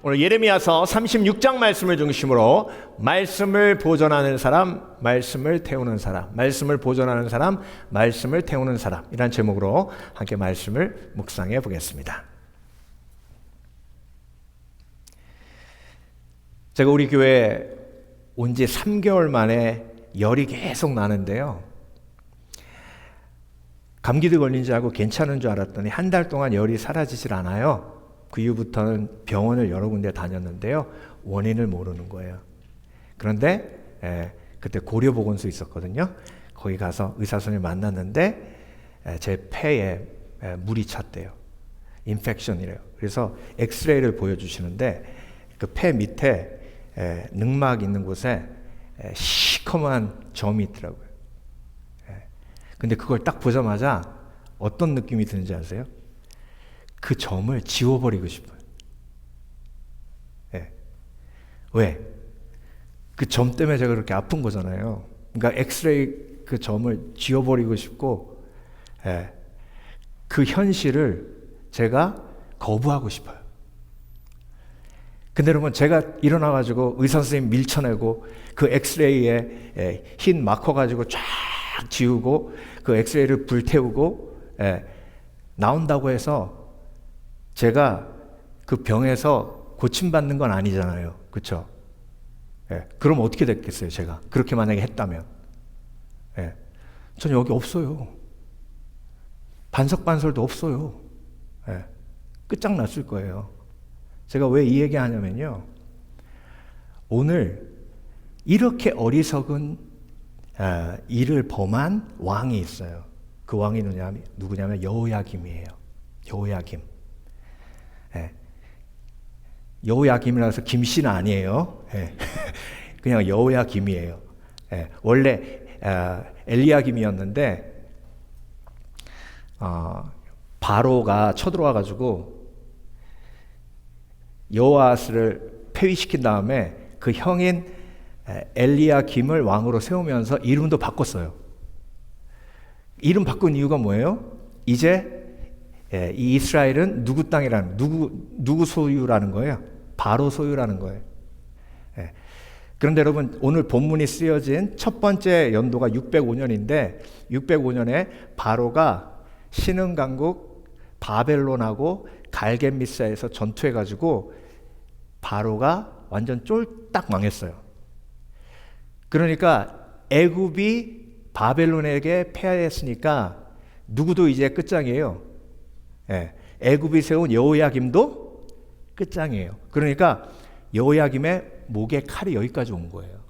오늘 예레미야서 36장 말씀을 중심으로 말씀을 보존하는 사람, 말씀을 태우는 사람, 말씀을 보존하는 사람, 말씀을 태우는 사람, 이란 제목으로 함께 말씀을 묵상해 보겠습니다. 제가 우리 교회에 온 지 3개월 만에 열이 계속 나는데요, 감기도 걸린 줄 알고 괜찮은 줄 알았더니 한 달 동안 열이 사라지질 않아요. 그 이후부터는 병원을 여러 군데 다녔는데요, 원인을 모르는 거예요. 그런데 그때 고려보건소 있었거든요. 거기 가서 의사 선생님을 만났는데 제 폐에 물이 찼대요. 인펙션이래요. 그래서 엑스레이를 보여주시는데 그 폐 밑에 늑막 있는 곳에 시커먼 점이 있더라고요. 근데 그걸 딱 보자마자 어떤 느낌이 드는지 아세요? 그 점을 지워버리고 싶어요. 왜? 그 점 때문에 제가 그렇게 아픈 거잖아요. 그러니까 엑스레이 그 점을 지워버리고 싶고, 그 현실을 제가 거부하고 싶어요. 근데 여러분, 제가 일어나가지고 의사 선생님 밀쳐내고 그 엑스레이에 흰 마커 가지고 쫙 지우고 그 엑스레이를 불태우고 나온다고 해서 제가 그 병에서 고침받는 건 아니잖아요. 그렇죠? 그럼 어떻게 됐겠어요, 제가? 그렇게 만약에 했다면. 전 여기 없어요. 반석반설도 없어요. 끝장났을 거예요. 제가 왜 이 얘기 하냐면요, 오늘 이렇게 어리석은 일을 범한 왕이 있어요. 그 왕이 누구냐면 여호야김이에요. 여호야김. 여호야김이라서 김씨는 아니에요. 그냥 여호야김이에요. 원래 엘리야김이었는데 바로가 쳐들어와가지고 여호아스를 폐위시킨 다음에 그 형인 엘리야김을 왕으로 세우면서 이름도 바꿨어요. 이름 바꾼 이유가 뭐예요? 이제 이 이스라엘은 누구 땅이라는, 누구 소유라는 거예요? 바로 소유라는 거예요. 그런데 여러분, 오늘 본문이 쓰여진 첫 번째 연도가 605년인데 605년에 바로가 신흥 강국 바벨론하고 갈겜미사에서 전투해가지고 바로가 완전 쫄딱 망했어요. 그러니까 애굽이 바벨론에게 패하였으니까 누구도 이제 끝장이에요. 애굽이 세운 여호야김도 끝장이에요. 그러니까 여호야김의 목에 칼이 여기까지 온 거예요.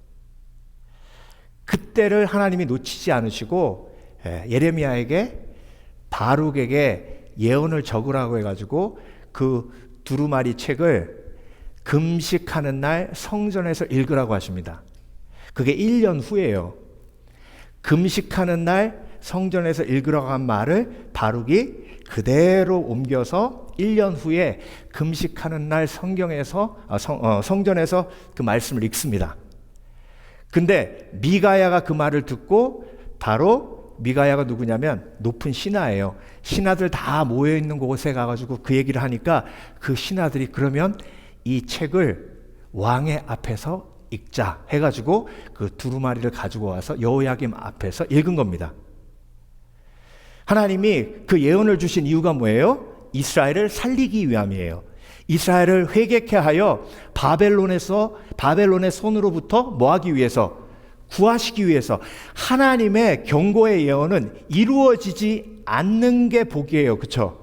그때를 하나님이 놓치지 않으시고 예레미야에게 바룩에게 예언을 적으라고 해가지고 그 두루마리 책을 금식하는 날 성전에서 읽으라고 하십니다. 그게 1년 후예요. 금식하는 날 성전에서 읽으라고 한 말을 바룩이 그대로 옮겨서 1년 후에 금식하는 날 성전에서 그 말씀을 읽습니다. 근데 미가야가 그 말을 듣고, 바로 미가야가 누구냐면 높은 신하예요. 신하들 다 모여있는 곳에 가가지고 그 얘기를 하니까 그 신하들이 그러면 이 책을 왕의 앞에서 읽자 해가지고 그 두루마리를 가지고 와서 여호야김 앞에서 읽은 겁니다. 하나님이 그 예언을 주신 이유가 뭐예요? 이스라엘을 살리기 위함이에요. 이스라엘을 회개케 하여 바벨론의 손으로부터 뭐 하기 위해서? 구하시기 위해서. 하나님의 경고의 예언은 이루어지지 않는 게 복이에요. 그렇죠?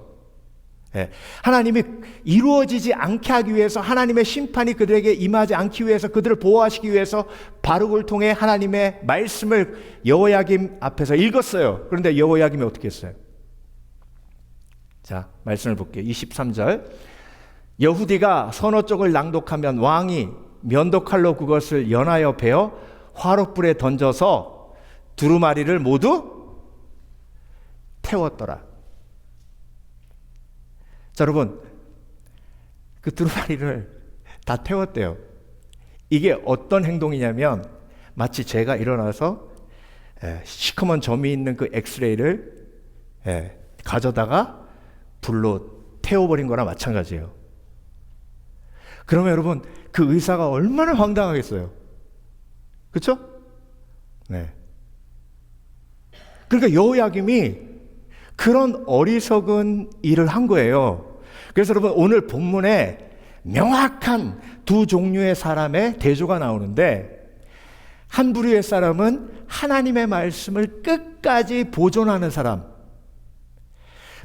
하나님이 이루어지지 않게 하기 위해서, 하나님의 심판이 그들에게 임하지 않기 위해서, 그들을 보호하시기 위해서 바룩을 통해 하나님의 말씀을 여호야김 앞에서 읽었어요. 그런데 여호야김이 어떻게 했어요? 자, 말씀을 볼게요. 23절. 여후디가 서너 쪽을 낭독하면 왕이 면도칼로 그것을 연하여 베어 화롯불에 던져서 두루마리를 모두 태웠더라. 자, 여러분, 그 두루마리를 다 태웠대요. 이게 어떤 행동이냐면 마치 제가 일어나서 시커먼 점이 있는 그 엑스레이를 가져다가 불로 태워버린 거나 마찬가지예요. 그러면 여러분 그 의사가 얼마나 황당하겠어요. 그렇죠? 네. 그러니까 여호야김이 그런 어리석은 일을 한 거예요. 그래서 여러분 오늘 본문에 명확한 두 종류의 사람의 대조가 나오는데, 한 부류의 사람은 하나님의 말씀을 끝까지 보존하는 사람,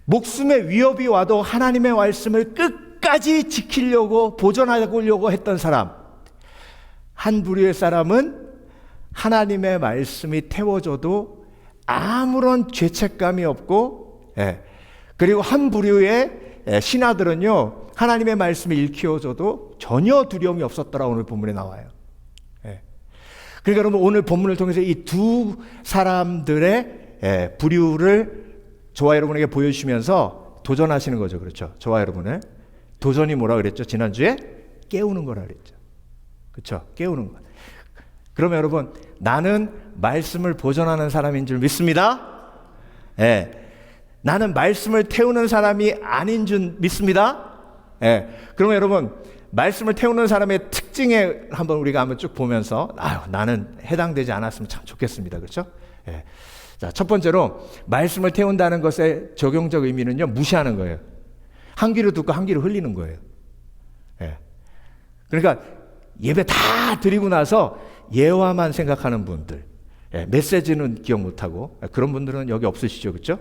목숨의 위협이 와도 하나님의 말씀을 끝까지 지키려고 보존하려고 했던 사람. 한 부류의 사람은 하나님의 말씀이 태워져도 아무런 죄책감이 없고, 그리고 한 부류의 신하들은요, 하나님의 말씀을 일깨워줘도 전혀 두려움이 없었더라. 오늘 본문에 나와요. 그러니까 여러분 오늘 본문을 통해서 이 두 사람들의 부류를 저와 여러분에게 보여주시면서 도전하시는 거죠. 그렇죠? 저와 여러분을. 도전이 뭐라 그랬죠? 지난주에 깨우는 거라 그랬죠. 그렇죠? 깨우는 거. 그러면 여러분, 나는 말씀을 보존하는 사람인 줄 믿습니다. 나는 말씀을 태우는 사람이 아닌 줄 믿습니다. 그러면 여러분, 말씀을 태우는 사람의 특징에 우리가 쭉 보면서 나는 해당되지 않았으면 참 좋겠습니다. 그렇죠? 자, 첫 번째로 말씀을 태운다는 것의 적용적 의미는요, 무시하는 거예요. 한 귀로 듣고 한 귀로 흘리는 거예요. 그러니까 예배 다 드리고 나서 예화만 생각하는 분들, 메시지는 기억 못하고 그런 분들은 여기 없으시죠. 그렇죠?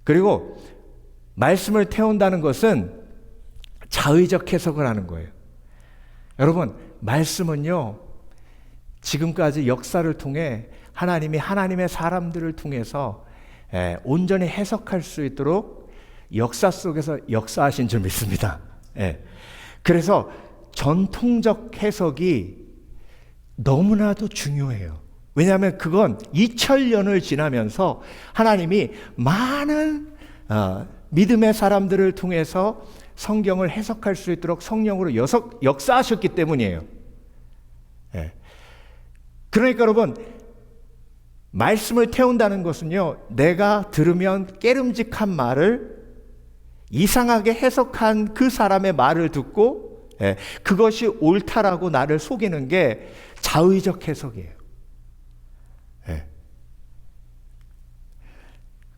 그리고 말씀을 태운다는 것은 자의적 해석을 하는 거예요. 여러분, 말씀은요, 지금까지 역사를 통해 하나님이 하나님의 사람들을 통해서 온전히 해석할 수 있도록 역사 속에서 역사하신 줄 믿습니다. 그래서 전통적 해석이 너무나도 중요해요. 왜냐하면 그건 2000년을 지나면서 하나님이 많은 믿음의 사람들을 통해서 성경을 해석할 수 있도록 성령으로 역사하셨기 때문이에요. 그러니까 여러분, 말씀을 태운다는 것은요, 내가 들으면 깨름직한 말을 이상하게 해석한 그 사람의 말을 듣고 그것이 옳다라고 나를 속이는 게 자의적 해석이에요.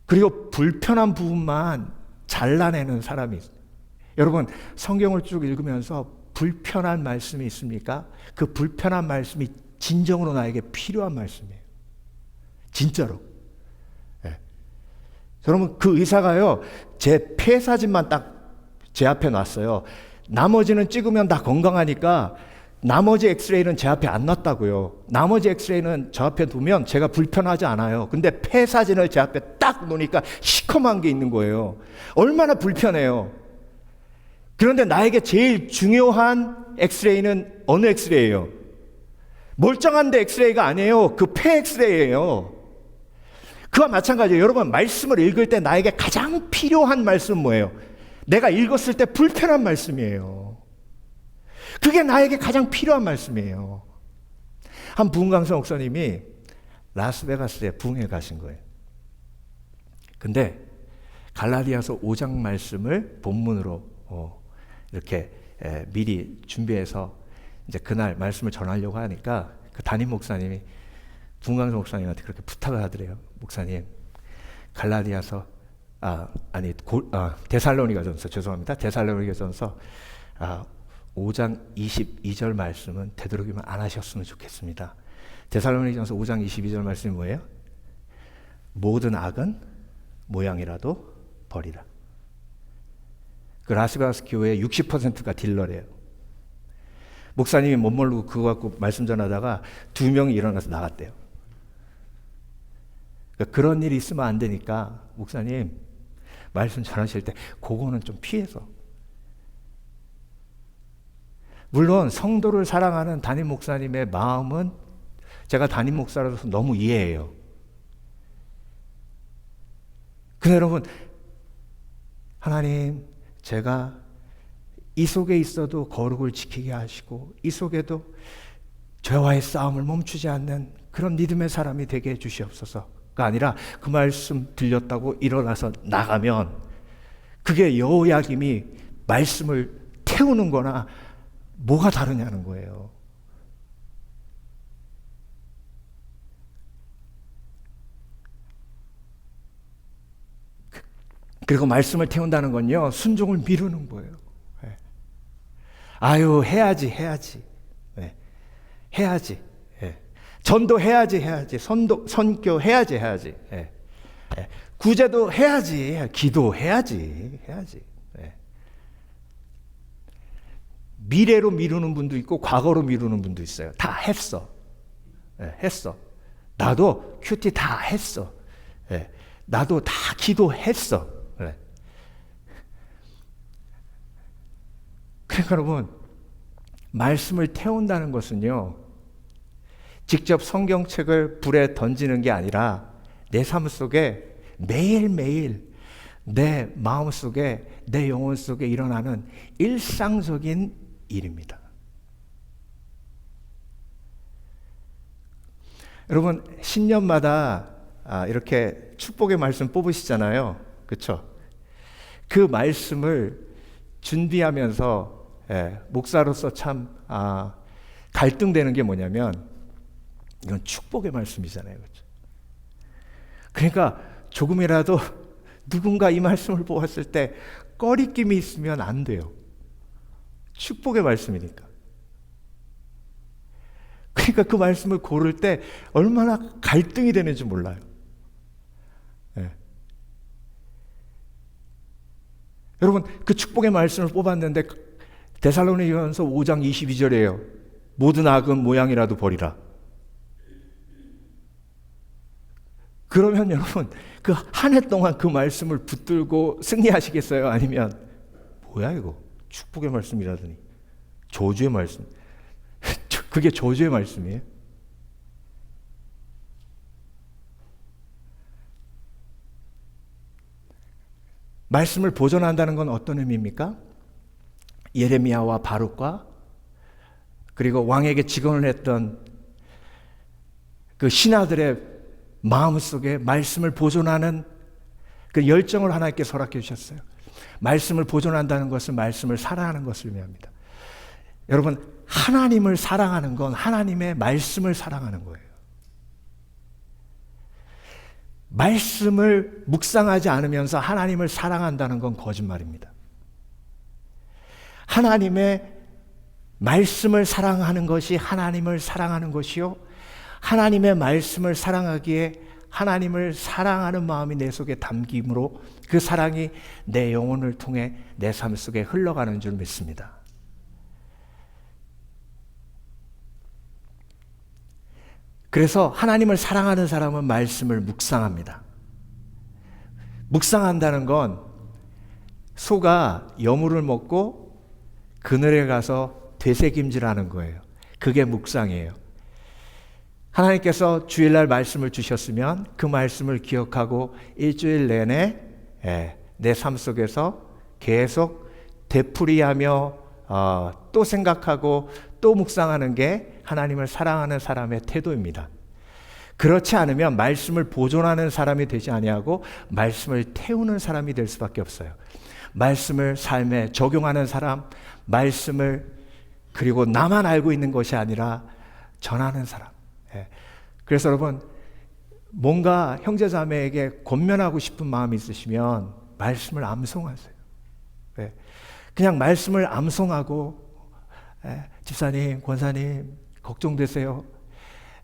그리고 불편한 부분만 잘라내는 사람이 있어요. 여러분, 성경을 쭉 읽으면서 불편한 말씀이 있습니까? 그 불편한 말씀이 진정으로 나에게 필요한 말씀이에요. 진짜로. 여러분, 그 의사가요, 제 폐 사진만 딱 제 앞에 놨어요. 나머지는 찍으면 다 건강하니까 나머지 엑스레이는 제 앞에 안 놨다고요. 나머지 엑스레이는 저 앞에 두면 제가 불편하지 않아요. 근데 폐 사진을 제 앞에 딱 놓으니까 시커먼 게 있는 거예요. 얼마나 불편해요. 그런데 나에게 제일 중요한 엑스레이는 어느 엑스레이예요? 멀쩡한데 엑스레이가 아니에요. 그 폐 엑스레이예요. 그와 마찬가지예요. 여러분, 말씀을 읽을 때 나에게 가장 필요한 말씀은 뭐예요? 내가 읽었을 때 불편한 말씀이에요. 그게 나에게 가장 필요한 말씀이에요. 한 부흥강사 목사님이 라스베가스에 부흥회 가신 거예요. 근데 갈라디아서 5장 말씀을 본문으로 이렇게 미리 준비해서 이제 그날 말씀을 전하려고 하니까 그 담임 목사님이 부흥강사 목사님한테 그렇게 부탁을 하더래요. 목사님, 갈라디아서 데살로니가전서, 죄송합니다. 데살로니가전서 5장 22절 말씀은 되도록이면 안 하셨으면 좋겠습니다. 데살로니가전서 5장 22절 말씀이 뭐예요? 모든 악은 모양이라도 버리라. 그 라스베가스 교회의 60%가 딜러래요. 목사님이 못 모르고 그거 갖고 말씀 전하다가 2명이 일어나서 나갔대요. 그러니까 그런 일이 있으면 안 되니까 목사님 말씀 전하실 때 그거는 좀 피해서. 물론 성도를 사랑하는 담임 목사님의 마음은 제가 담임 목사로서 너무 이해해요. 근데 여러분, 하나님, 제가 이 속에 있어도 거룩을 지키게 하시고 이 속에도 죄와의 싸움을 멈추지 않는 그런 믿음의 사람이 되게 해주시옵소서가 아니라 그 말씀 들렸다고 일어나서 나가면 그게 여호야김이 말씀을 태우는 거나 뭐가 다르냐는 거예요. 그리고 말씀을 태운다는 건요, 순종을 미루는 거예요. 네. 아유, 해야지. 네. 해야지. 네. 전도 해야지. 선교 해야지. 네. 네. 구제도 해야지. 기도해야지. 네. 미래로 미루는 분도 있고 과거로 미루는 분도 있어요. 다 했어. 네. 했어. 나도 큐티 다 했어. 네. 나도 다 기도했어. 네. 그러니까 여러분, 말씀을 태운다는 것은요, 직접 성경책을 불에 던지는 게 아니라 내 삶 속에 매일매일 내 마음 속에, 내 영혼 속에 일어나는 일상적인 일입니다. 여러분, 신년마다 이렇게 축복의 말씀 뽑으시잖아요. 그렇죠? 그 말씀을 준비하면서 목사로서 참 갈등되는 게 뭐냐면, 이건 축복의 말씀이잖아요. 그렇죠? 그러니까 조금이라도 누군가 이 말씀을 보았을 때 꺼리낌이 있으면 안 돼요. 축복의 말씀이니까. 그러니까 그 말씀을 고를 때 얼마나 갈등이 되는지 몰라요. 네. 여러분, 그 축복의 말씀을 뽑았는데 데살로니가전서 5장 22절이에요. 모든 악은 모양이라도 버리라. 그러면 여러분, 그 한 해 동안 그 말씀을 붙들고 승리하시겠어요? 아니면 뭐야 이거? 축복의 말씀이라더니 저주의 말씀. 그게 저주의 말씀이에요? 말씀을 보존한다는 건 어떤 의미입니까? 예레미야와 바룩과 그리고 왕에게 직언을 했던 그 신하들의 마음속에 말씀을 보존하는 그 열정을 하나님께 허락해 주셨어요. 말씀을 보존한다는 것은 말씀을 사랑하는 것을 의미합니다. 여러분, 하나님을 사랑하는 건 하나님의 말씀을 사랑하는 거예요. 말씀을 묵상하지 않으면서 하나님을 사랑한다는 건 거짓말입니다. 하나님의 말씀을 사랑하는 것이 하나님을 사랑하는 것이요, 하나님의 말씀을 사랑하기에 하나님을 사랑하는 마음이 내 속에 담김으로 그 사랑이 내 영혼을 통해 내 삶 속에 흘러가는 줄 믿습니다. 그래서 하나님을 사랑하는 사람은 말씀을 묵상합니다. 묵상한다는 건 소가 여물을 먹고 그늘에 가서 되새김질하는 거예요. 그게 묵상이에요. 하나님께서 주일날 말씀을 주셨으면 그 말씀을 기억하고 일주일 내내 내 삶 속에서 계속 되풀이하며 또 생각하고 또 묵상하는 게 하나님을 사랑하는 사람의 태도입니다. 그렇지 않으면 말씀을 보존하는 사람이 되지 아니하고 말씀을 태우는 사람이 될 수밖에 없어요. 말씀을 삶에 적용하는 사람, 말씀을 그리고 나만 알고 있는 것이 아니라 전하는 사람. 그래서 여러분, 뭔가 형제자매에게 권면하고 싶은 마음이 있으시면 말씀을 암송하세요. 그냥 말씀을 암송하고, 집사님, 권사님 걱정되세요.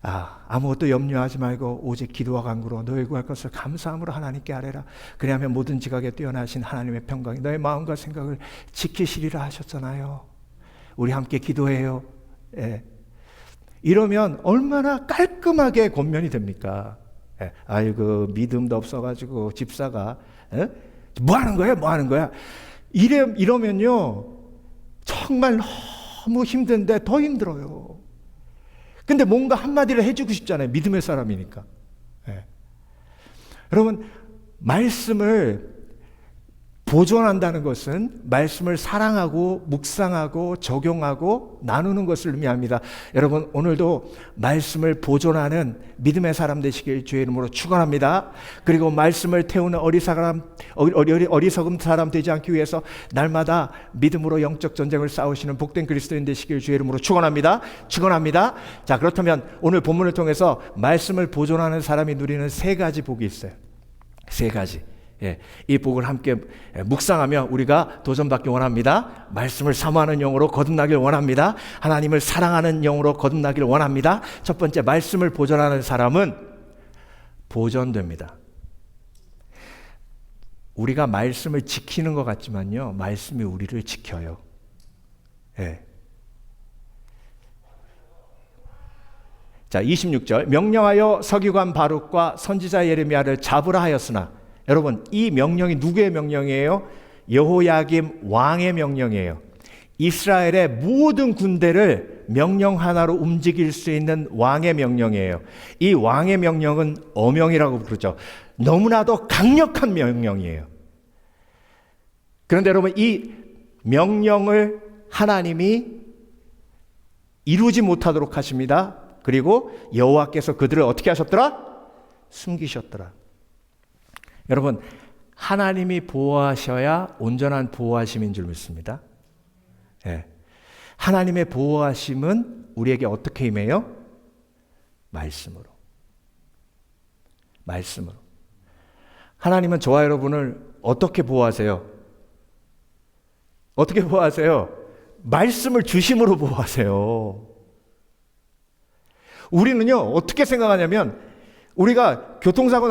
아무것도 염려하지 말고 오직 기도와 간구로 너희 구할 것을 감사함으로 하나님께 아뢰라. 그리하면 모든 지각에 뛰어나신 하나님의 평강이 너의 마음과 생각을 지키시리라 하셨잖아요. 우리 함께 기도해요. 이러면 얼마나 깔끔하게 권면이 됩니까? 아이고, 믿음도 없어가지고 집사가 뭐 하는 거야? 이러면요 정말 너무 힘든데 더 힘들어요. 근데 뭔가 한마디를 해주고 싶잖아요. 믿음의 사람이니까. 여러분, 말씀을 보존한다는 것은 말씀을 사랑하고 묵상하고 적용하고 나누는 것을 의미합니다. 여러분, 오늘도 말씀을 보존하는 믿음의 사람 되시길 주의 이름으로 축원합니다. 그리고 말씀을 태우는 어리석은 사람 되지 않기 위해서 날마다 믿음으로 영적 전쟁을 싸우시는 복된 그리스도인 되시길 주의 이름으로 축원합니다. 축원합니다. 자, 그렇다면 오늘 본문을 통해서 말씀을 보존하는 사람이 누리는 세 가지 복이 있어요. 세 가지. 예, 이 복을 함께 묵상하며 우리가 도전받기 원합니다. 말씀을 사모하는 영으로 거듭나길 원합니다. 하나님을 사랑하는 영으로 거듭나길 원합니다. 첫 번째, 말씀을 보존하는 사람은 보존됩니다. 우리가 말씀을 지키는 것 같지만요, 말씀이 우리를 지켜요. 예. 자, 26절. 명령하여 서기관 바룩과 선지자 예레미야를 잡으라 하였으나, 여러분, 이 명령이 누구의 명령이에요? 여호야김 왕의 명령이에요. 이스라엘의 모든 군대를 명령 하나로 움직일 수 있는 왕의 명령이에요. 이 왕의 명령은 어명이라고 부르죠. 너무나도 강력한 명령이에요. 그런데 여러분, 이 명령을 하나님이 이루지 못하도록 하십니다. 그리고 여호와께서 그들을 어떻게 하셨더라? 숨기셨더라. 여러분, 하나님이 보호하셔야 온전한 보호하심인 줄 믿습니다. 예. 하나님의 보호하심은 우리에게 어떻게 임해요? 말씀으로. 말씀으로. 하나님은 저와 여러분을 어떻게 보호하세요? 어떻게 보호하세요? 말씀을 주심으로 보호하세요. 우리는요, 어떻게 생각하냐면, 우리가 교통사고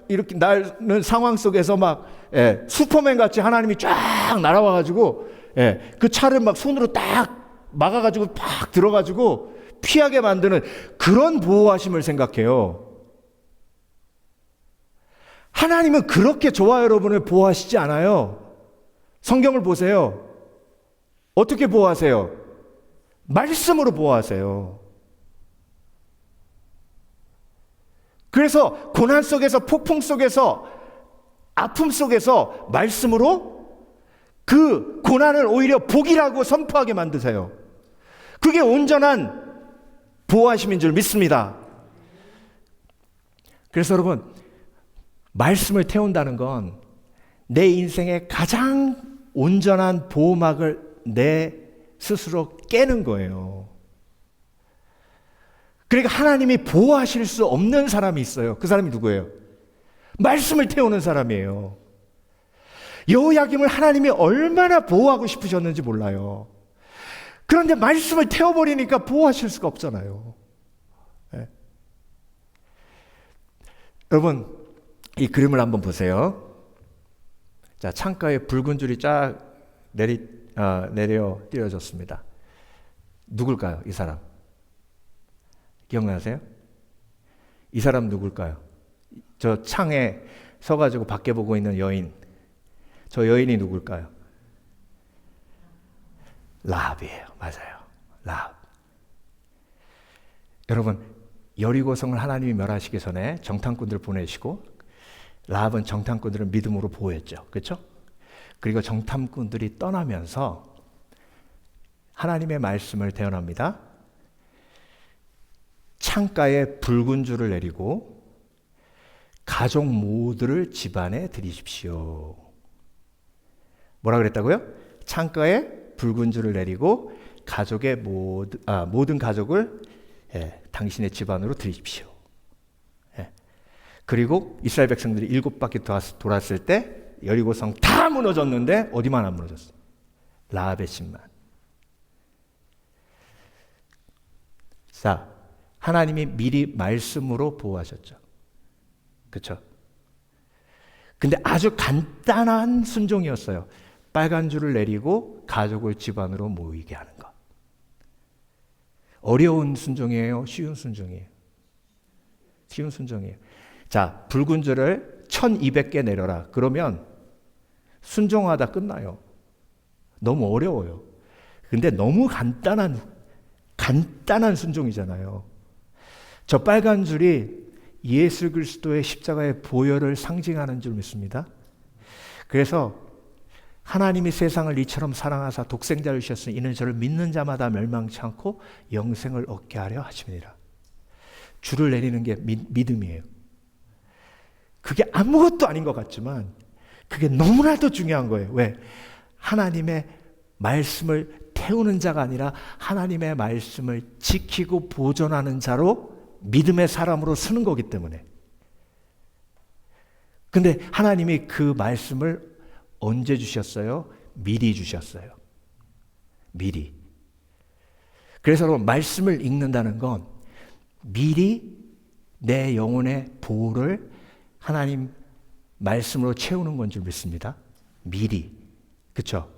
이렇게 나는 상황 속에서 막 슈퍼맨 같이 하나님이 쫙 날아와가지고 그 차를 막 손으로 딱 막아가지고 팍 들어가지고 피하게 만드는 그런 보호하심을 생각해요. 하나님은 그렇게 저와 여러분을 보호하시지 않아요. 성경을 보세요. 어떻게 보호하세요? 말씀으로 보호하세요. 그래서 고난 속에서, 폭풍 속에서, 아픔 속에서 말씀으로 그 고난을 오히려 복이라고 선포하게 만드세요. 그게 온전한 보호하심인 줄 믿습니다. 그래서 여러분, 말씀을 태운다는 건 내 인생의 가장 온전한 보호막을 내 스스로 깨는 거예요. 그러니까 하나님이 보호하실 수 없는 사람이 있어요. 그 사람이 누구예요? 말씀을 태우는 사람이에요. 여호야김을 하나님이 얼마나 보호하고 싶으셨는지 몰라요. 그런데 말씀을 태워버리니까 보호하실 수가 없잖아요. 네. 여러분, 이 그림을 한번 보세요. 자, 창가에 붉은 줄이 쫙 내려 띄어졌습니다. 누굴까요, 이 사람? 기억나세요? 이 사람 누굴까요? 저 창에 서가지고 밖에 보고 있는 여인. 저 여인이 누굴까요? 라합이에요. 맞아요. 라합. 여러분, 여리고성을 하나님이 멸하시기 전에 정탐꾼들을 보내시고 라합은 정탐꾼들을 믿음으로 보호했죠. 그렇죠? 그리고 정탐꾼들이 떠나면서 하나님의 말씀을 대언합니다. 창가에 붉은 줄을 내리고 가족 모두를 집안에 들이십시오. 뭐라 그랬다고요? 창가에 붉은 줄을 내리고 가족의 모든 가족을 당신의 집안으로 들이십시오. 그리고 이스라엘 백성들이 7바퀴 돌았을 때 여리고성 다 무너졌는데 어디만 안 무너졌어요? 라합의 집만. 자, 하나님이 미리 말씀으로 보호하셨죠. 그렇죠? 근데 아주 간단한 순종이었어요. 빨간 줄을 내리고 가족을 집안으로 모이게 하는 것. 어려운 순종이에요? 쉬운 순종이에요? 쉬운 순종이에요. 자, 붉은 줄을 1200개 내려라. 그러면 순종하다 끝나요. 너무 어려워요. 근데 너무 간단한 순종이잖아요. 저 빨간 줄이 예수 그리스도의 십자가의 보혈을 상징하는 줄 믿습니다. 그래서 하나님이 세상을 이처럼 사랑하사 독생자를 주셨으니 이는 저를 믿는 자마다 멸망치 않고 영생을 얻게 하려 하심이니라. 줄을 내리는 게 믿음이에요. 그게 아무것도 아닌 것 같지만 그게 너무나도 중요한 거예요. 왜? 하나님의 말씀을 태우는 자가 아니라 하나님의 말씀을 지키고 보존하는 자로 믿음의 사람으로 서는 거기 때문에. 근데 하나님이 그 말씀을 언제 주셨어요? 미리 주셨어요. 미리. 그래서 여러분, 말씀을 읽는다는 건 미리 내 영혼의 보호를 하나님 말씀으로 채우는 건 줄 믿습니다. 미리. 그렇죠?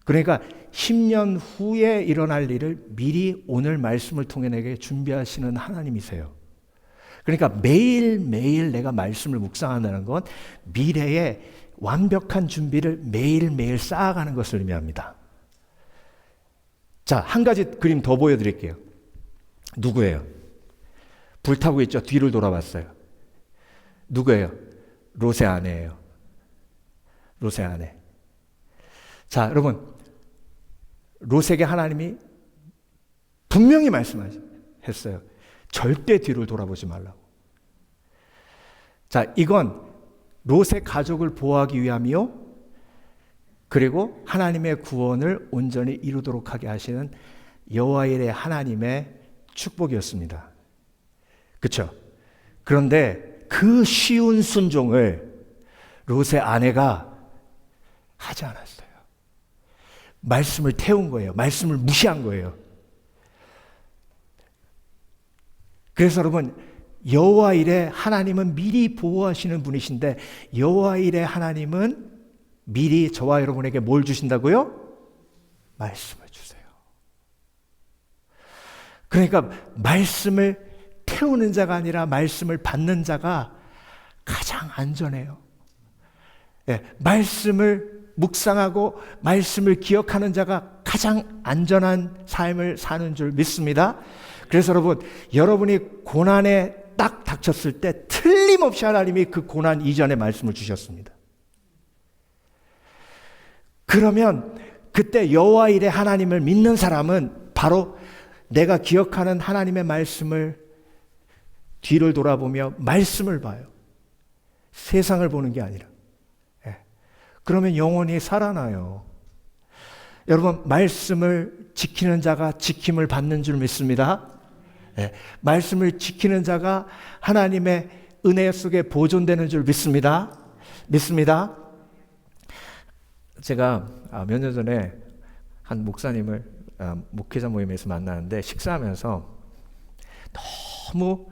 그러니까 10년 후에 일어날 일을 미리 오늘 말씀을 통해 내게 준비하시는 하나님이세요. 그러니까 매일매일 내가 말씀을 묵상한다는 건 미래의 완벽한 준비를 매일매일 쌓아가는 것을 의미합니다. 자, 한 가지 그림 더 보여드릴게요. 누구예요? 불타고 있죠? 뒤를 돌아봤어요. 누구예요? 롯의 아내예요. 롯의 아내. 자, 여러분, 롯에게 하나님이 분명히 말씀하셨어요. 절대 뒤를 돌아보지 말라고. 자, 이건 롯의 가족을 보호하기 위함이요, 그리고 하나님의 구원을 온전히 이루도록 하게 하시는 여호와 일의 하나님의 축복이었습니다. 그렇죠? 그런데 그 쉬운 순종을 롯의 아내가 하지 않았어요. 말씀을 태운 거예요. 말씀을 무시한 거예요. 그래서 여러분, 여호와 일의 하나님은 미리 보호하시는 분이신데 여호와 일의 하나님은 미리 저와 여러분에게 뭘 주신다고요? 말씀을 주세요. 그러니까 말씀을 태우는 자가 아니라 말씀을 받는 자가 가장 안전해요. 예, 말씀을 묵상하고 말씀을 기억하는 자가 가장 안전한 삶을 사는 줄 믿습니다. 그래서 여러분, 여러분이 고난에 딱 닥쳤을 때 틀림없이 하나님이 그 고난 이전에 말씀을 주셨습니다. 그러면 그때 여호와 일의 하나님을 믿는 사람은 바로 내가 기억하는 하나님의 말씀을 뒤를 돌아보며 말씀을 봐요. 세상을 보는 게 아니라. 그러면 영혼이 살아나요. 여러분, 말씀을 지키는 자가 지킴을 받는 줄 믿습니다. 말씀을 지키는 자가 하나님의 은혜 속에 보존되는 줄 믿습니다. 믿습니다. 제가 몇 년 전에 한 목사님을 목회자 모임에서 만나는데 식사하면서 너무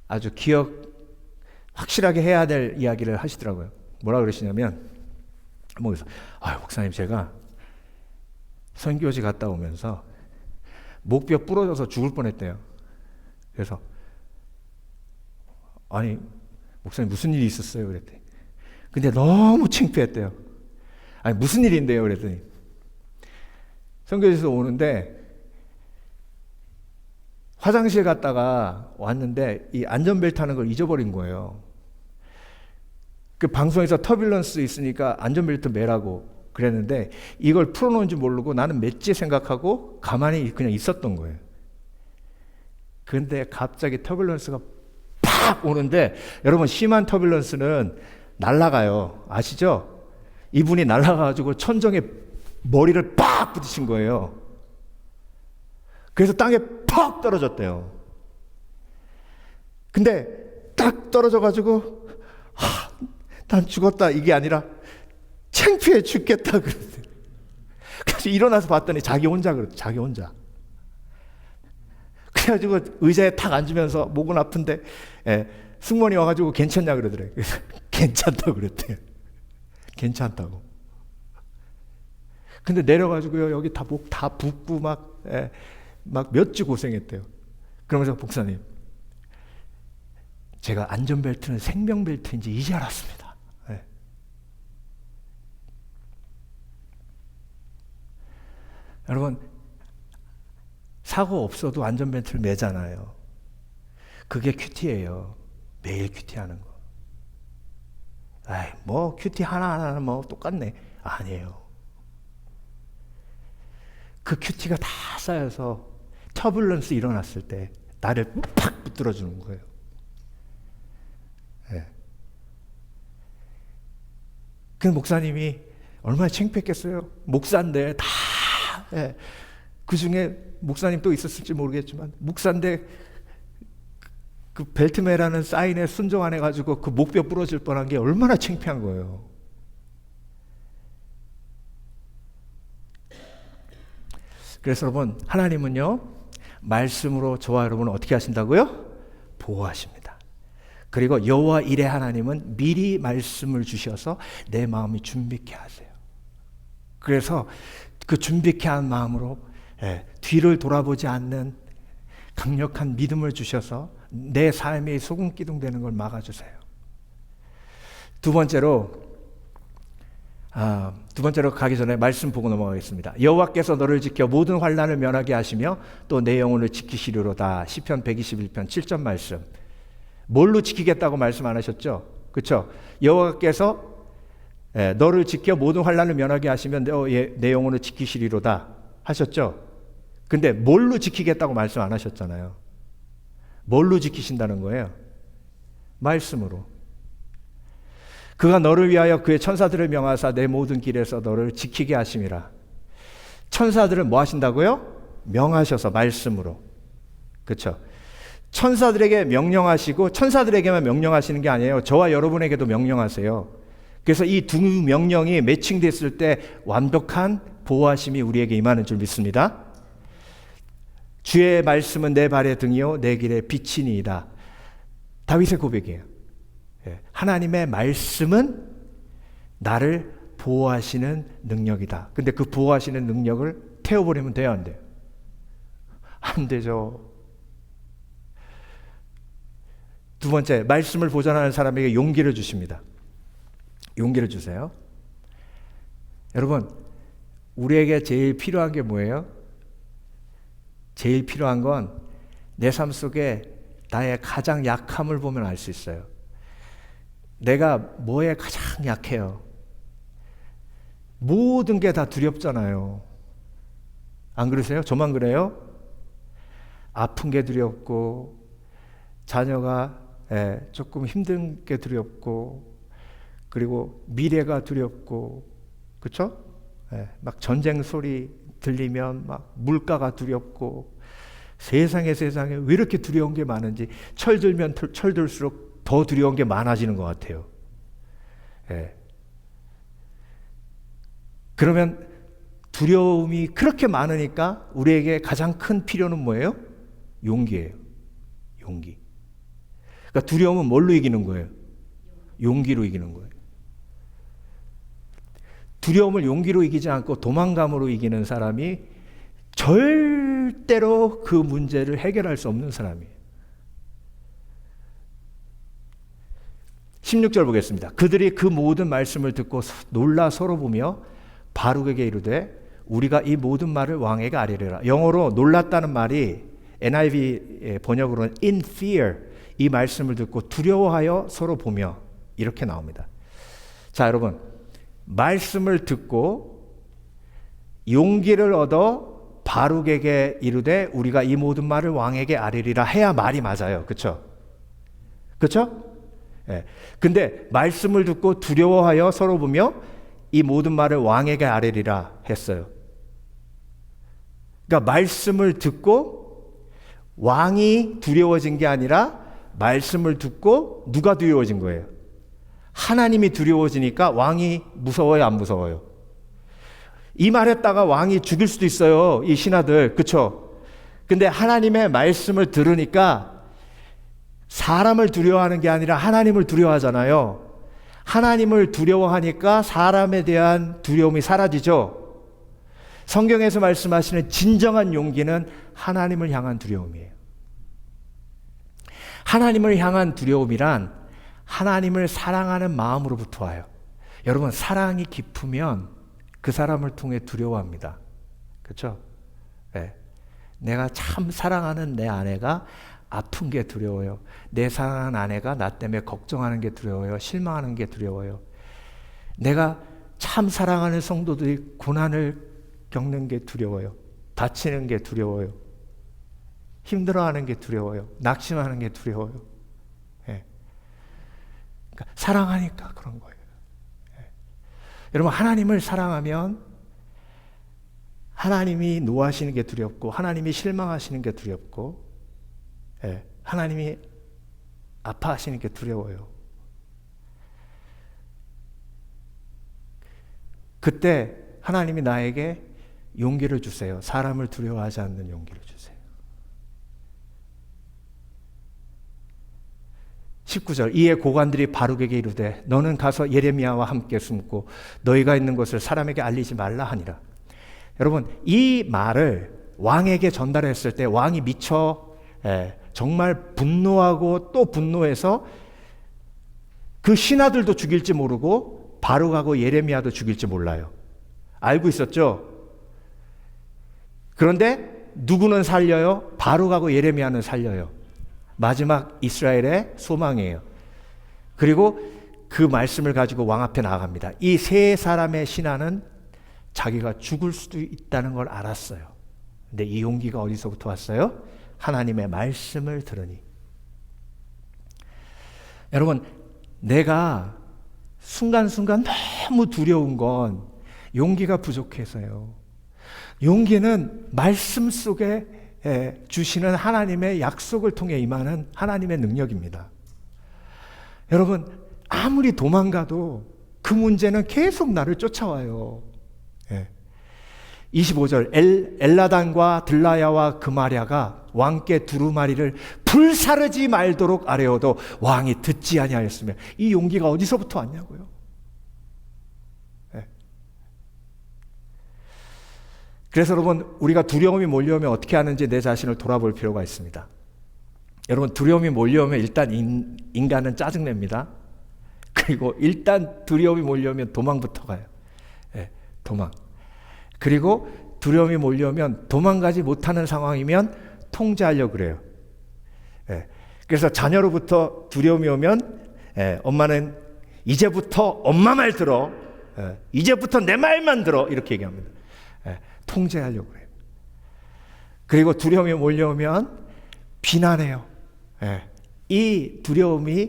아주 확실하게 해야 될 이야기를 하시더라고요. 뭐라 그러시냐면, 목사님, 제가 선교지 갔다 오면서 목뼈 부러져서 죽을 뻔했대요. 그래서 아니, 목사님 무슨 일이 있었어요? 그랬더니, 근데 너무 창피했대요. 아니, 무슨 일인데요? 그랬더니 선교지에서 오는데 화장실 갔다가 왔는데 이 안전벨트 하는 걸 잊어버린 거예요. 그 방송에서 터뷸런스 있으니까 안전벨트 매라고 그랬는데 이걸 풀어놓은 줄 모르고 나는 맸지 생각하고 가만히 그냥 있었던 거예요. 근데 갑자기 터뷸런스가 팍 오는데, 여러분, 심한 터뷸런스는 날아가요. 아시죠? 이분이 날아가가지고 천정에 머리를 팍 부딪힌 거예요. 그래서 땅에 퍽 떨어졌대요. 근데 딱 떨어져가지고 난 죽었다 이게 아니라 창피해 죽겠다 그랬어요. 그래서 일어나서 봤더니 자기 혼자 그랬어요. 자기 혼자. 그래가지고 의자에 탁 앉으면서 목은 아픈데 승무원이 와가지고 괜찮냐 그러더래요. 그래서 괜찮다고 그랬대요. 괜찮다고. 근데 내려가지고요, 여기 다 목 다 붓고 막 몇 주 고생했대요. 그러면서 목사님, 제가 안전벨트는 생명벨트인지 이제 알았습니다. 네. 여러분, 사고 없어도 안전벨트를 매잖아요. 그게 큐티예요. 매일 큐티하는 거. 아이, 뭐 큐티 하나하나는 뭐 똑같네. 아니에요. 그 큐티가 다 쌓여서 터뷸런스 일어났을 때 나를 팍 붙들어 주는 거예요. 예. 그 목사님이 얼마나 창피했겠어요. 목사인데 다, 예. 그 중에 목사님 또 있었을지 모르겠지만, 목사인데 그 벨트매라는 사인에 순종 안 해가지고 그 목뼈 부러질 뻔한 게 얼마나 창피한 거예요. 그래서 여러분, 하나님은요, 말씀으로 저와 여러분을 어떻게 하신다고요? 보호하십니다. 그리고 여호와 일의 하나님은 미리 말씀을 주셔서 내 마음이 준비케 하세요. 그래서 그 준비케 한 마음으로 뒤를 돌아보지 않는 강력한 믿음을 주셔서 내 삶이 소금기둥 되는 걸 막아주세요. 두 번째로 가기 전에 말씀 보고 넘어가겠습니다. 여호와께서 너를 지켜 모든 환난을 면하게 하시며 또 내 영혼을 지키시리로다. 시편 121편 7절 말씀. 뭘로 지키겠다고 말씀 안 하셨죠? 그렇죠? 여호와께서 너를 지켜 모든 환난을 면하게 하시면 내 영혼을 지키시리로다 하셨죠? 근데 뭘로 지키겠다고 말씀 안 하셨잖아요. 뭘로 지키신다는 거예요? 말씀으로. 그가 너를 위하여 그의 천사들을 명하사 내 모든 길에서 너를 지키게 하심이라. 천사들을 뭐 하신다고요? 명하셔서 말씀으로. 그렇죠? 천사들에게 명령하시고, 천사들에게만 명령하시는 게 아니에요. 저와 여러분에게도 명령하세요. 그래서 이 두 명령이 매칭됐을 때 완벽한 보호하심이 우리에게 임하는 줄 믿습니다. 주의 말씀은 내 발의 등이요 내 길의 빛이니이다. 다윗의 고백이에요. 하나님의 말씀은 나를 보호하시는 능력이다. 근데 그 보호하시는 능력을 태워버리면 돼요, 안 돼요? 안 되죠. 두 번째, 말씀을 보존하는 사람에게 용기를 주십니다. 용기를 주세요. 여러분, 우리에게 제일 필요한 게 뭐예요? 제일 필요한 건 내 삶 속에 나의 가장 약함을 보면 알 수 있어요. 내가 뭐에 가장 약해요? 모든 게 다 두렵잖아요. 안 그러세요? 저만 그래요? 아픈 게 두렵고, 자녀가 조금 힘든 게 두렵고, 그리고 미래가 두렵고, 그렇죠? 막 전쟁 소리 들리면 막 물가가 두렵고, 세상에 왜 이렇게 두려운 게 많은지, 철들면 철들수록 더 두려운 게 많아지는 것 같아요. 그러면 두려움이 그렇게 많으니까 우리에게 가장 큰 필요는 뭐예요? 용기예요. 용기. 그러니까 두려움은 뭘로 이기는 거예요? 용기로 이기는 거예요. 두려움을 용기로 이기지 않고 도망감으로 이기는 사람이 절대로 그 문제를 해결할 수 없는 사람이에요. 16절 보겠습니다. 그들이 그 모든 말씀을 듣고 놀라 서로 보며 바룩에게 이르되 우리가 이 모든 말을 왕에게 아뢰리라. 영어로 놀랐다는 말이 NIV 번역으로는 in fear, 이 말씀을 듣고 두려워하여 서로 보며 이렇게 나옵니다. 자, 여러분, 말씀을 듣고 용기를 얻어 바룩에게 이르되 우리가 이 모든 말을 왕에게 아뢰리라 해야 말이 맞아요. 그렇죠? 그렇죠? 근데 말씀을 듣고 두려워하여 서로 보며 이 모든 말을 왕에게 아뢰리라 했어요. 그러니까 말씀을 듣고 왕이 두려워진 게 아니라 말씀을 듣고 누가 두려워진 거예요? 하나님이 두려워지니까 왕이 무서워요, 안 무서워요? 이 말했다가 왕이 죽일 수도 있어요, 이 신하들. 그렇죠? 근데 하나님의 말씀을 들으니까 사람을 두려워하는 게 아니라 하나님을 두려워하잖아요. 하나님을 두려워하니까 사람에 대한 두려움이 사라지죠. 성경에서 말씀하시는 진정한 용기는 하나님을 향한 두려움이에요. 하나님을 향한 두려움이란 하나님을 사랑하는 마음으로부터 와요. 여러분, 사랑이 깊으면 그 사람을 통해 두려워합니다. 그렇죠? 내가 참 사랑하는 내 아내가 아픈 게 두려워요. 내 사랑하는 아내가 나 때문에 걱정하는 게 두려워요. 실망하는 게 두려워요. 내가 참 사랑하는 성도들이 고난을 겪는 게 두려워요. 다치는 게 두려워요. 힘들어하는 게 두려워요. 낙심하는 게 두려워요. 예. 그러니까 사랑하니까 그런 거예요. 예. 여러분, 하나님을 사랑하면 하나님이 노하시는 게 두렵고 하나님이 실망하시는 게 두렵고, 예. 하나님이 아파하시는 게 두려워요. 그때 하나님이 나에게 용기를 주세요. 사람을 두려워하지 않는 용기를 주세요. 19절, 이에 고관들이 바룩에게 이르되 너는 가서 예레미야와 함께 숨고 너희가 있는 곳을 사람에게 알리지 말라 하니라. 여러분, 이 말을 왕에게 전달했을 때 왕이 미처 정말 분노하고 또 분노해서 그 신하들도 죽일지 모르고 바룩하고 예레미야도 죽일지 몰라요. 알고 있었죠? 그런데 누구는 살려요? 바룩하고 예레미야는 살려요. 마지막 이스라엘의 소망이에요. 그리고 그 말씀을 가지고 왕 앞에 나아갑니다. 이 세 사람의 신하는 자기가 죽을 수도 있다는 걸 알았어요. 근데 이 용기가 어디서부터 왔어요? 하나님의 말씀을 들으니. 여러분, 내가 순간순간 너무 두려운 건 용기가 부족해서요. 용기는 말씀 속에 주시는 하나님의 약속을 통해 임하는 하나님의 능력입니다. 여러분, 아무리 도망가도 그 문제는 계속 나를 쫓아와요. 25절, 엘라단과 들라야와 그마랴가 왕께 두루마리를 불사르지 말도록 아뢰어도 왕이 듣지 아니하였으며, 이 용기가 어디서부터 왔냐고요. 그래서 여러분, 우리가 두려움이 몰려오면 어떻게 하는지 내 자신을 돌아볼 필요가 있습니다. 여러분, 두려움이 몰려오면 일단 인간은 짜증냅니다. 그리고 일단 두려움이 몰려오면 도망부터 가요. 도망. 그리고 두려움이 몰려오면 도망가지 못하는 상황이면 통제하려고 그래요. 그래서 자녀로부터 두려움이 오면 엄마는 이제부터 엄마 말 들어. 이제부터 내 말만 들어. 이렇게 얘기합니다. 통제하려고 해요. 그리고 두려움이 몰려오면 비난해요. 이 두려움이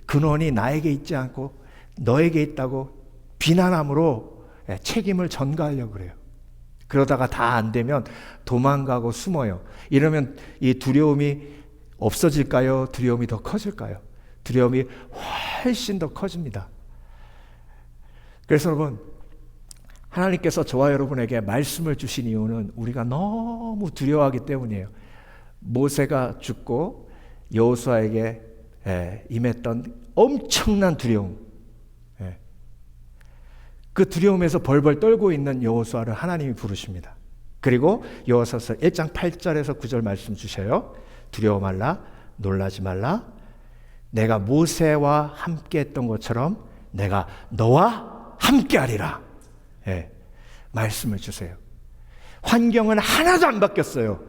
근원이 나에게 있지 않고 너에게 있다고 비난함으로 책임을 전가하려고 그래요. 그러다가 다 안 되면 도망가고 숨어요. 이러면 이 두려움이 없어질까요? 두려움이 더 커질까요? 두려움이 훨씬 더 커집니다. 그래서 여러분, 하나님께서 저와 여러분에게 말씀을 주신 이유는 우리가 너무 두려워하기 때문이에요. 모세가 죽고 여호수아에게 임했던 엄청난 두려움, 그 두려움에서 벌벌 떨고 있는 여호수아를 하나님이 부르십니다. 그리고 여호수아서 1장 8절에서 9절 말씀 주셔요. 두려워 말라, 놀라지 말라. 내가 모세와 함께 했던 것처럼 내가 너와 함께 하리라. 말씀을 주세요. 환경은 하나도 안 바뀌었어요.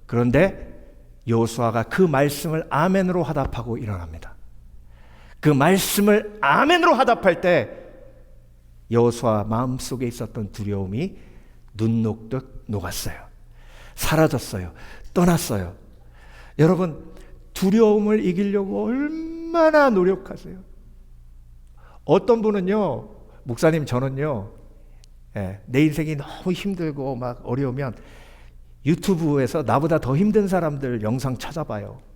그런데 여호수아가 그 말씀을 아멘으로 화답하고 일어납니다. 그 말씀을 아멘으로 화답할 때 여호수아 마음속에 있었던 두려움이 눈 녹듯 녹았어요. 사라졌어요. 떠났어요. 여러분, 두려움을 이기려고 얼마나 노력하세요? 어떤 분은요, 목사님, 저는요, 내 인생이 너무 힘들고 막 어려우면 유튜브에서 나보다 더 힘든 사람들 영상 찾아봐요.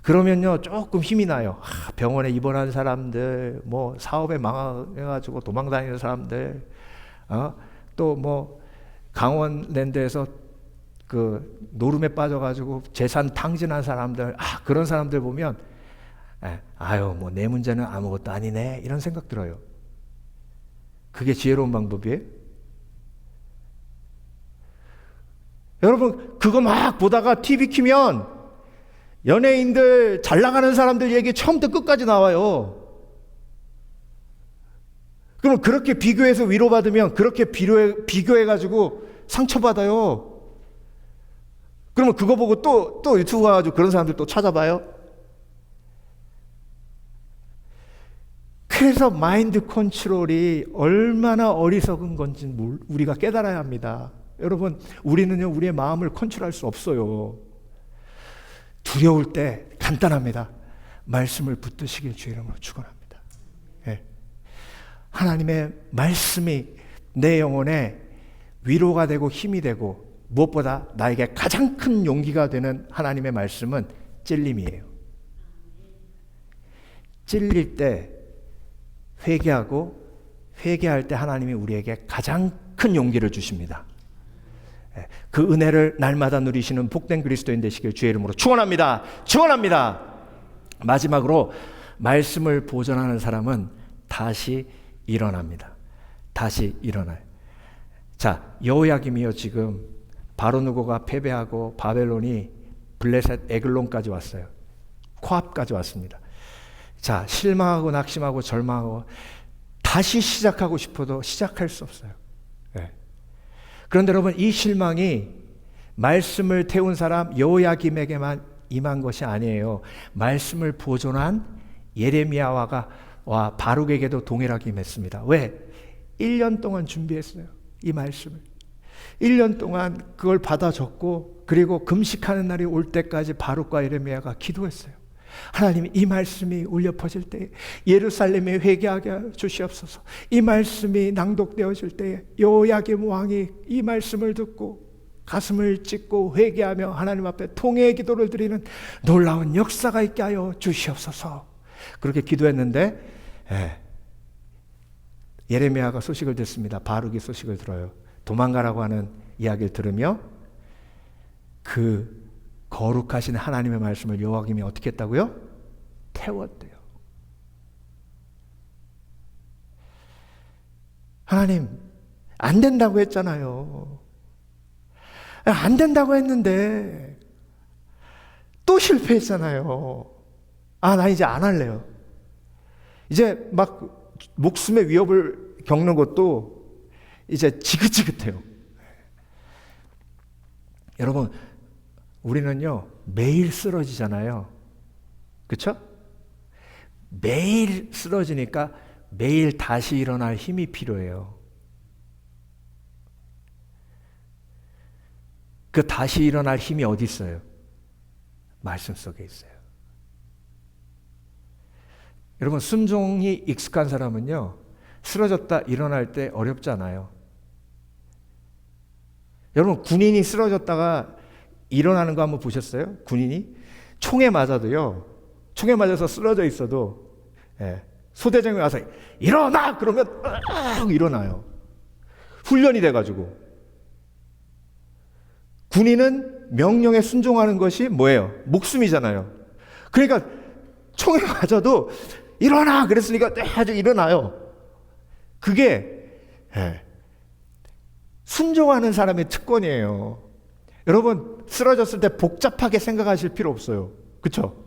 그러면요, 조금 힘이 나요. 병원에 입원한 사람들, 뭐 사업에 망해가지고 도망다니는 사람들, 또 뭐 강원랜드에서 그 노름에 빠져가지고 재산 탕진한 사람들, 그런 사람들 보면 아유, 뭐 내 문제는 아무것도 아니네, 이런 생각 들어요. 그게 지혜로운 방법이에요? 여러분, 그거 막 보다가 TV 키면 연예인들, 잘 나가는 사람들 얘기 처음부터 끝까지 나와요. 그럼 그렇게 비교해서 위로받으면 그렇게 비교해가지고 상처받아요. 그러면 그거 보고 또 유튜브 가가지고 그런 사람들 또 찾아봐요. 그래서 마인드 컨트롤이 얼마나 어리석은 건지 우리가 깨달아야 합니다. 여러분, 우리는요, 우리의 마음을 컨트롤할 수 없어요. 두려울 때 간단합니다. 말씀을 붙드시길 주의 이름으로 축원합니다. 예. 하나님의 말씀이 내 영혼에 위로가 되고 힘이 되고, 무엇보다 나에게 가장 큰 용기가 되는 하나님의 말씀은 찔림이에요. 찔릴 때 회개하고, 회개할 때 하나님이 우리에게 가장 큰 용기를 주십니다. 그 은혜를 날마다 누리시는 복된 그리스도인 되시길 주의 이름으로 축원합니다. 축원합니다. 마지막으로 말씀을 보존하는 사람은 다시 일어납니다. 다시 일어나요. 자, 여호야김이요, 지금 바로누고가 패배하고 바벨론이 블레셋 에글론까지 왔어요. 코앞까지 왔습니다. 자, 실망하고 낙심하고 절망하고 다시 시작하고 싶어도 시작할 수 없어요. 네. 그런데 여러분, 이 실망이 말씀을 태운 사람 여호야김에게만 임한 것이 아니에요. 말씀을 보존한 예레미야와 바룩에게도 동일하게 임했습니다. 왜? 1년 동안 준비했어요. 이 말씀을. 1년 동안 그걸 받아 적고, 그리고 금식하는 날이 올 때까지 바룩과 예레미야가 기도했어요. 하나님, 이 말씀이 울려 퍼질 때 예루살렘에 회개하게 하여 주시옵소서. 이 말씀이 낭독되어질 때 여호야김 왕이 이 말씀을 듣고 가슴을 찢고 회개하며 하나님 앞에 통회의 기도를 드리는 놀라운 역사가 있게 하여 주시옵소서. 그렇게 기도했는데 예레미야가 소식을 듣습니다. 바룩이 소식을 들어요. 도망가라고 하는 이야기를 들으며 그 거룩하신 하나님의 말씀을 여호야김이 어떻게 했다고요? 태웠대요. 하나님, 안 된다고 했잖아요. 안 된다고 했는데 또 실패했잖아요. 나 이제 안 할래요. 이제 막 목숨의 위협을 겪는 것도 이제 지긋지긋해요. 여러분, 우리는요, 매일 쓰러지잖아요. 그렇죠? 매일 쓰러지니까 매일 다시 일어날 힘이 필요해요. 그 다시 일어날 힘이 어디 있어요? 말씀 속에 있어요. 여러분, 순종이 익숙한 사람은요, 쓰러졌다 일어날 때 어렵잖아요. 여러분, 군인이 쓰러졌다가 일어나는 거 한번 보셨어요? 군인이 총에 맞아도요, 총에 맞아서 쓰러져 있어도 소대장이 와서 일어나! 그러면 일어나요. 훈련이 돼가지고. 군인은 명령에 순종하는 것이 뭐예요? 목숨이잖아요. 그러니까 총에 맞아도 일어나! 그랬으니까 아주 일어나요. 그게 순종하는 사람의 특권이에요. 여러분, 쓰러졌을 때 복잡하게 생각하실 필요 없어요. 그렇죠?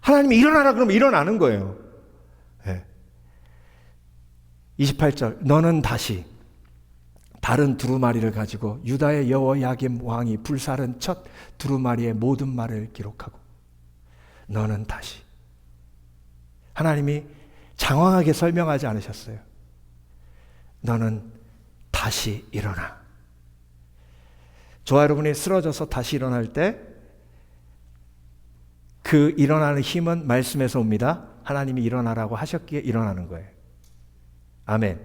하나님이 일어나라 그러면 일어나는 거예요. 28절, 너는 다시 다른 두루마리를 가지고 유다의 여호야김 왕이 불사른 첫 두루마리의 모든 말을 기록하고, 너는 다시. 하나님이 장황하게 설명하지 않으셨어요. 너는 다시 일어나. 저와 여러분이 쓰러져서 다시 일어날 때 그 일어나는 힘은 말씀에서 옵니다. 하나님이 일어나라고 하셨기에 일어나는 거예요. 아멘.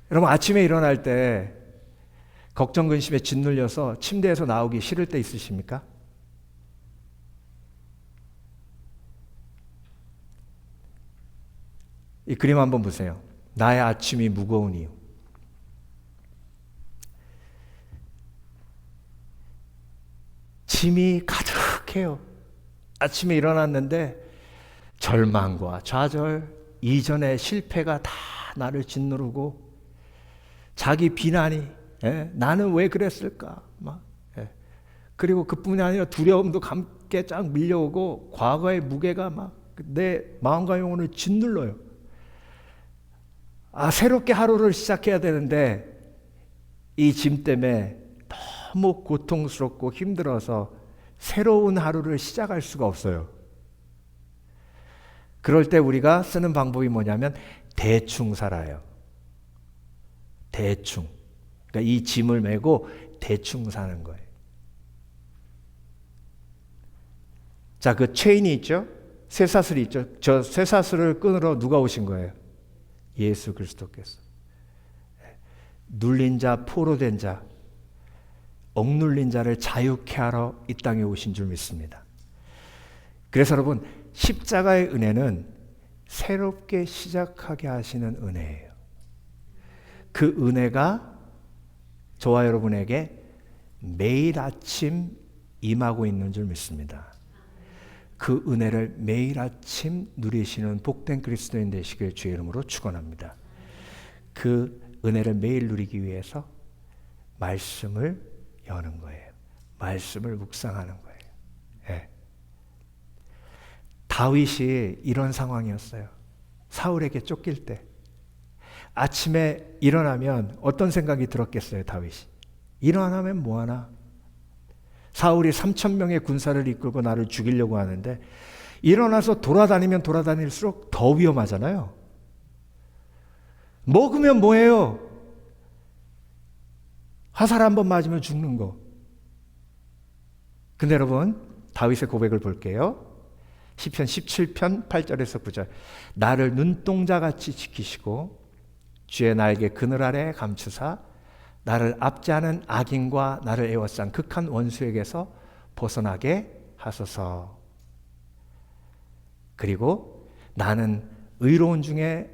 여러분, 아침에 일어날 때 걱정 근심에 짓눌려서 침대에서 나오기 싫을 때 있으십니까? 이 그림 한번 보세요. 나의 아침이 무거운 이유. 짐이 가득해요. 아침에 일어났는데 절망과 좌절, 이전의 실패가 다 나를 짓누르고, 자기 비난이, 나는 왜 그랬을까? 그리고 그뿐이 아니라 두려움도 함께 쫙 밀려오고, 과거의 무게가 막 내 마음과 영혼을 짓눌러요. 새롭게 하루를 시작해야 되는데 이 짐 때문에 너무 고통스럽고 힘들어서 새로운 하루를 시작할 수가 없어요. 그럴 때 우리가 쓰는 방법이 뭐냐면 대충 살아요. 대충. 그러니까 이 짐을 메고 대충 사는 거예요. 자, 그 체인이 있죠? 쇠사슬이 있죠? 저 쇠사슬을 끊으러 누가 오신 거예요? 예수 그리스도께서. 눌린 자, 포로된 자, 억눌린 자를 자유케 하러 이 땅에 오신 줄 믿습니다. 그래서 여러분, 십자가의 은혜는 새롭게 시작하게 하시는 은혜예요. 그 은혜가 저와 여러분에게 매일 아침 임하고 있는 줄 믿습니다. 그 은혜를 매일 아침 누리시는 복된 그리스도인 되시길 주의 이름으로 축원합니다. 그 은혜를 매일 누리기 위해서 말씀을 여는 거예요. 말씀을 묵상하는 거예요. 예. 다윗이 이런 상황이었어요. 사울에게 쫓길 때 아침에 일어나면 어떤 생각이 들었겠어요, 다윗이? 일어나면 뭐하나? 사울이 3,000명의 군사를 이끌고 나를 죽이려고 하는데 일어나서 돌아다니면 돌아다닐수록 더 위험하잖아요. 먹으면 뭐예요? 화살 한번 맞으면 죽는 거. 근데 여러분, 다윗의 고백을 볼게요. 시편 17편 8절에서 9절. 나를 눈동자같이 지키시고 주의 날개 그늘 아래 감추사 나를 압제하는 악인과 나를 에워싼 극한 원수에게서 벗어나게 하소서. 그리고 나는 의로운 중에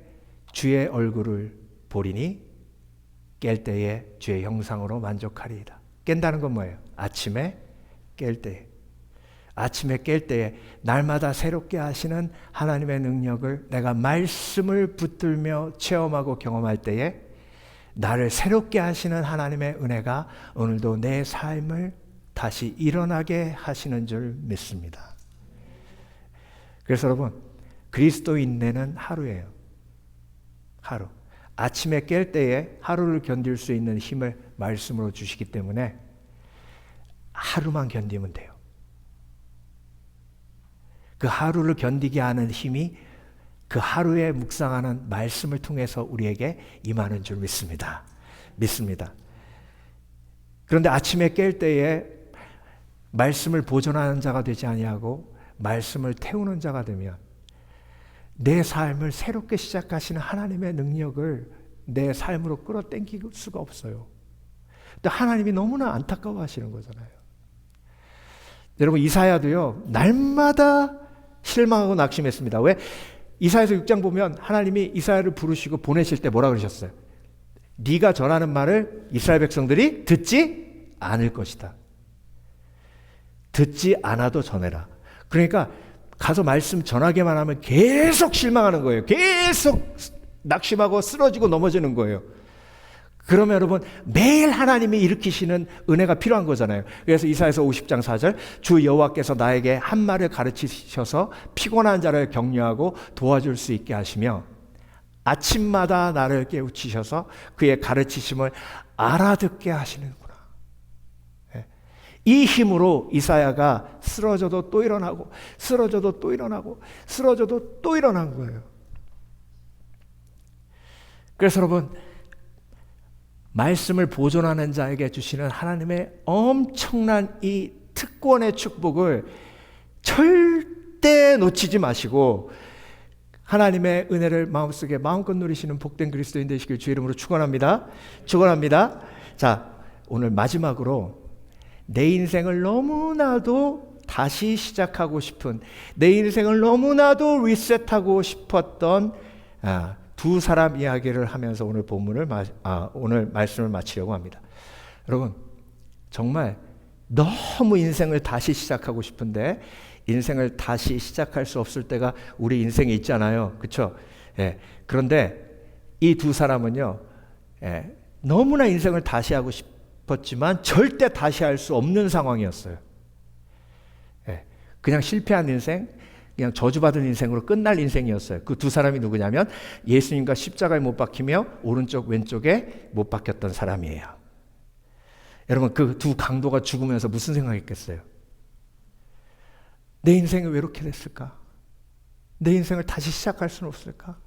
주의 얼굴을 보리니 깰 때에 주의 형상으로 만족하리이다. 깬다는 건 뭐예요? 아침에 깰 때. 아침에 깰 때에 날마다 새롭게 하시는 하나님의 능력을 내가 말씀을 붙들며 체험하고 경험할 때에 나를 새롭게 하시는 하나님의 은혜가 오늘도 내 삶을 다시 일어나게 하시는 줄 믿습니다. 그래서 여러분, 그리스도인내는 하루예요. 하루. 아침에 깰 때에 하루를 견딜 수 있는 힘을 말씀으로 주시기 때문에 하루만 견디면 돼요. 그 하루를 견디게 하는 힘이 그 하루에 묵상하는 말씀을 통해서 우리에게 임하는 줄 믿습니다. 믿습니다. 그런데 아침에 깰 때에 말씀을 보존하는 자가 되지 아니하고 말씀을 태우는 자가 되면 내 삶을 새롭게 시작하시는 하나님의 능력을 내 삶으로 끌어당길 수가 없어요. 근데 하나님이 너무나 안타까워하시는 거잖아요. 여러분, 이사야도요, 날마다 실망하고 낙심했습니다. 왜? 이사야서 6장 보면 하나님이 이사야를 부르시고 보내실 때 뭐라 그러셨어요? 네가 전하는 말을 이스라엘 백성들이 듣지 않을 것이다. 듣지 않아도 전해라. 그러니까 가서 말씀 전하게만 하면 계속 실망하는 거예요. 계속 낙심하고 쓰러지고 넘어지는 거예요. 그러면 여러분, 매일 하나님이 일으키시는 은혜가 필요한 거잖아요. 그래서 이사야서 50장 4절, 주 여호와께서 나에게 한 말을 가르치셔서 피곤한 자를 격려하고 도와줄 수 있게 하시며 아침마다 나를 깨우치셔서 그의 가르치심을 알아듣게 하시는구나. 이 힘으로 이사야가 쓰러져도 또 일어나고 쓰러져도 또 일어나고 쓰러져도 또 일어난 거예요. 그래서 여러분, 말씀을 보존하는 자에게 주시는 하나님의 엄청난 이 특권의 축복을 절대 놓치지 마시고 하나님의 은혜를 마음속에 마음껏 누리시는 복된 그리스도인 되시길 주의 이름으로 축원합니다. 축원합니다. 자, 오늘 마지막으로 내 인생을 너무나도 다시 시작하고 싶은, 내 인생을 너무나도 리셋하고 싶었던 두 사람 이야기를 하면서 오늘 오늘 말씀을 마치려고 합니다. 여러분, 정말 너무 인생을 다시 시작하고 싶은데 인생을 다시 시작할 수 없을 때가 우리 인생에 있잖아요. 그렇죠? 예. 그런데 이 두 사람은요, 너무나 인생을 다시 하고 싶었지만 절대 다시 할 수 없는 상황이었어요. 그냥 실패한 인생, 그냥 저주받은 인생으로 끝날 인생이었어요. 그 두 사람이 누구냐면 예수님과 십자가에 못 박히며 오른쪽 왼쪽에 못 박혔던 사람이에요. 여러분, 그 두 강도가 죽으면서 무슨 생각했겠어요? 내 인생이 왜 이렇게 됐을까? 내 인생을 다시 시작할 수는 없을까?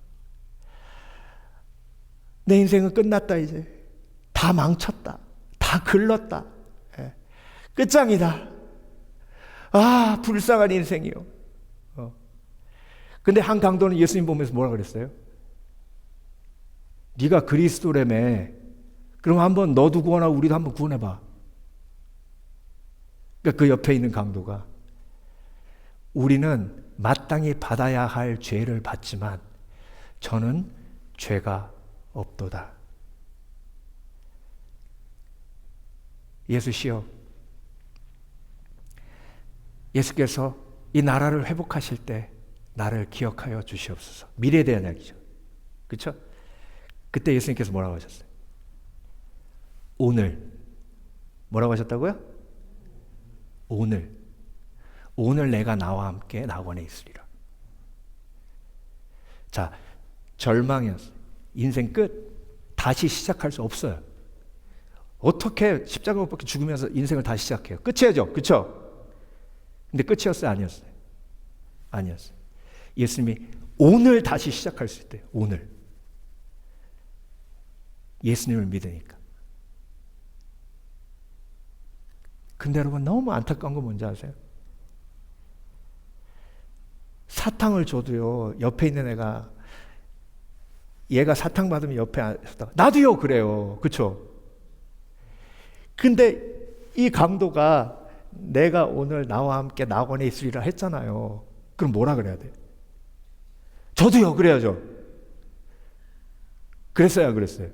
내 인생은 끝났다 이제. 다 망쳤다. 다 글렀다. 예. 끝장이다. 아, 불쌍한 인생이요. 근데 한 강도는 예수님 보면서 뭐라 그랬어요? 네가 그리스도라며. 그럼 한번 너도 구원하고 우리도 한번 구원해봐. 그러니까 그 옆에 있는 강도가 우리는 마땅히 받아야 할 죄를 받지만 저는 죄가 없도다. 예수시여, 예수께서 이 나라를 회복하실 때 나를 기억하여 주시옵소서. 미래에 대한 이야기죠. 그렇죠? 그때 예수님께서 뭐라고 하셨어요? 오늘. 뭐라고 하셨다고요? 오늘 내가 나와 함께 낙원에 있으리라. 자, 절망이었어요. 인생 끝. 다시 시작할 수 없어요. 어떻게 십자가 못 박혀 죽으면서 인생을 다시 시작해요? 끝이죠. 그렇죠? 근데 끝이었어요? 아니었어요? 아니었어요. 예수님이 오늘 다시 시작할 수 있대요. 오늘. 예수님을 믿으니까. 근데 여러분, 너무 안타까운 건 뭔지 아세요? 사탕을 줘도요, 옆에 있는 애가, 얘가 사탕 받으면 옆에 앉았다가 나도요 그래요. 그렇죠? 근데 이 강도가 내가 오늘 나와 함께 낙원에 있으리라 했잖아요. 그럼 뭐라 그래야 돼요? 저도요 그래야죠. 그랬어요, 안 그랬어요?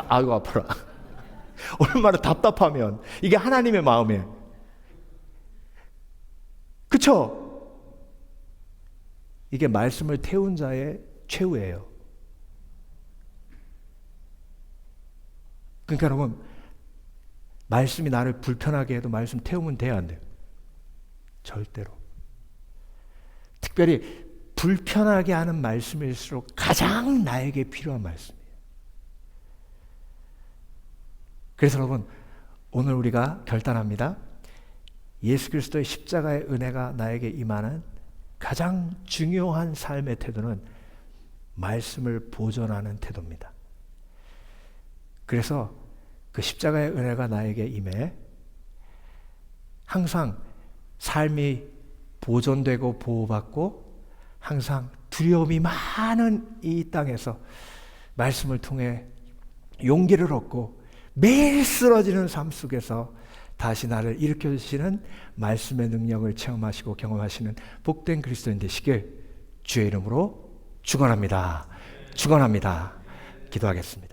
아이고 아파라. 얼마나 답답하면. 이게 하나님의 마음이에요. 그쵸? 이게 말씀을 태운 자의 최후예요. 그러니까 여러분, 말씀이 나를 불편하게 해도 말씀 태우면 돼요, 안 돼요? 절대로. 특별히 불편하게 하는 말씀일수록 가장 나에게 필요한 말씀이에요. 그래서 여러분, 오늘 우리가 결단합니다. 예수 그리스도의 십자가의 은혜가 나에게 임하는 가장 중요한 삶의 태도는 말씀을 보존하는 태도입니다. 그래서 그 십자가의 은혜가 나에게 임해 항상 삶이 보존되고 보호받고 항상 두려움이 많은 이 땅에서 말씀을 통해 용기를 얻고 매일 쓰러지는 삶 속에서 다시 나를 일으켜주시는 말씀의 능력을 체험하시고 경험하시는 복된 그리스도인 되시길 주의 이름으로 축원합니다. 축원합니다. 기도하겠습니다.